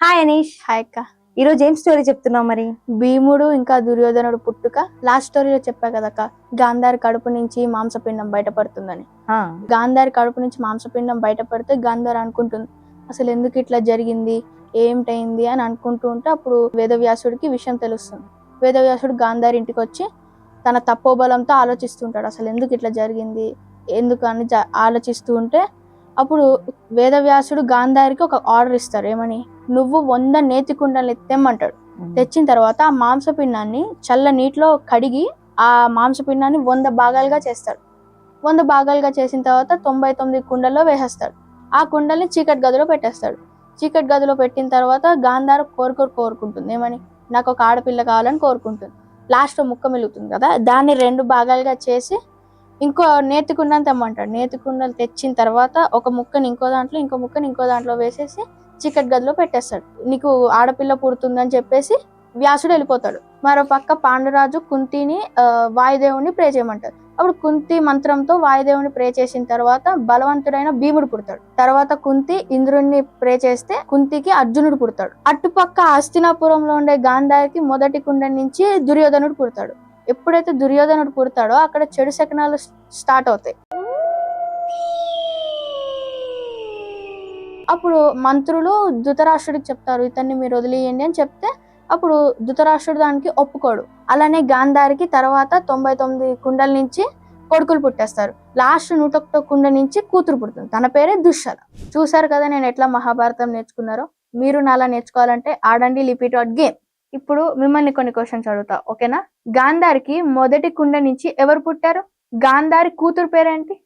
Hi Anish. Hi అక్క. ఈ రోజు ఏం స్టోరీ చెప్తున్నావు మరి? భీముడు ఇంకా దుర్యోధనుడు పుట్టుక. లాస్ట్ స్టోరీలో చెప్పా కదక్క, గాంధారి కడుపు నుంచి మాంసపిండం బయటపడుతుందని. గాంధారి కడుపు నుంచి మాంసపిండం బయటపడితే గాంధారి అనుకుంటుంది, అసలు ఎందుకు ఇట్లా జరిగింది, ఏమిటైంది అని అనుకుంటూ ఉంటే అప్పుడు వేదవ్యాసుడికి విషయం తెలుస్తుంది. వేదవ్యాసుడు గాంధారి ఇంటికి వచ్చి తన తపోబలంతో ఆలోచిస్తుంటాడు, అసలు ఎందుకు ఇట్లా జరిగింది, ఎందుకు అని ఆలోచిస్తూ ఉంటే అప్పుడు వేదవ్యాసుడు గాంధారికి ఒక ఆర్డర్ ఇస్తారు. ఏమని? నువ్వు 100 నేతి కుండలు తెమ్మంటాడు. తెచ్చిన తర్వాత ఆ మాంసపిండాన్ని చల్ల నీటిలో కడిగి ఆ మాంసపిండాన్ని 100 భాగాలుగా చేస్తాడు. 100 భాగాలుగా చేసిన తర్వాత 99 కుండల్లో వేసేస్తాడు. ఆ కుండల్ని చీకటి గదిలో పెట్టేస్తాడు. చీకటి గదిలో పెట్టిన తర్వాత గాంధార కోరుకుంటుంది. ఏమని? నాకు ఒక ఆడపిల్ల కావాలని కోరుకుంటుంది. లాస్ట్ ముక్క మిలుగుతుంది కదా, దాన్ని 2 భాగాలుగా చేసి ఇంకో నేతి కుండని తెమ్మంటాడు. నేతి కుండలు తెచ్చిన తర్వాత ఒక ముక్కని ఇంకో దాంట్లో, ఇంకో ముక్కని ఇంకో దాంట్లో వేసేసి చీకటి గదిలో పెట్టేస్తాడు. నీకు ఆడపిల్ల పుడుతుందని చెప్పేసి వ్యాసుడు వెళ్ళిపోతాడు. మరో పక్క పాండురాజు కుంతిని వాయుదేవుని ప్రే చేయమంటారు. అప్పుడు కుంతి మంత్రంతో వాయుదేవుని ప్రే చేసిన తర్వాత బలవంతుడైన భీముడు పుడతాడు. తర్వాత కుంతి ఇంద్రుడిని ప్రే చేస్తే కుంతికి అర్జునుడు పుడతాడు. అటుపక్క హస్తినాపురంలో ఉండే గాంధారికి మొదటి కుండ నుంచి దుర్యోధనుడు పుడతాడు. ఎప్పుడైతే దుర్యోధనుడు పుడతాడో అక్కడ చెడు శకనాలు స్టార్ట్ అవుతాయి. అప్పుడు మంత్రులు ధృతరాష్ట్రుడికి చెప్తారు, ఇతన్ని మీరు వదిలేయండి అని చెప్తే అప్పుడు ధృతరాష్ట్రుడు దానికి ఒప్పుకోడు. అలానే గాంధారికి తర్వాత 99 కుండల నుంచి కొడుకులు పుట్టేస్తారు. లాస్ట్ 101 కుండ నుంచి కూతురు పుడుతుంది, తన పేరే దుశ్శల. చూసారు కదా నేను ఎట్లా మహాభారతం నేర్చుకున్నారో. మీరు నాలా నేర్చుకోవాలంటే ఆడండి లిపి.గేమ్. ఇప్పుడు మిమ్మల్ని కొన్ని క్వశ్చన్స్ అడుగుతా, ఓకేనా? గాంధారికి మొదటి కుండ నుంచి ఎవరు పుట్టారు? గాంధారి కూతురు పేరేంటి?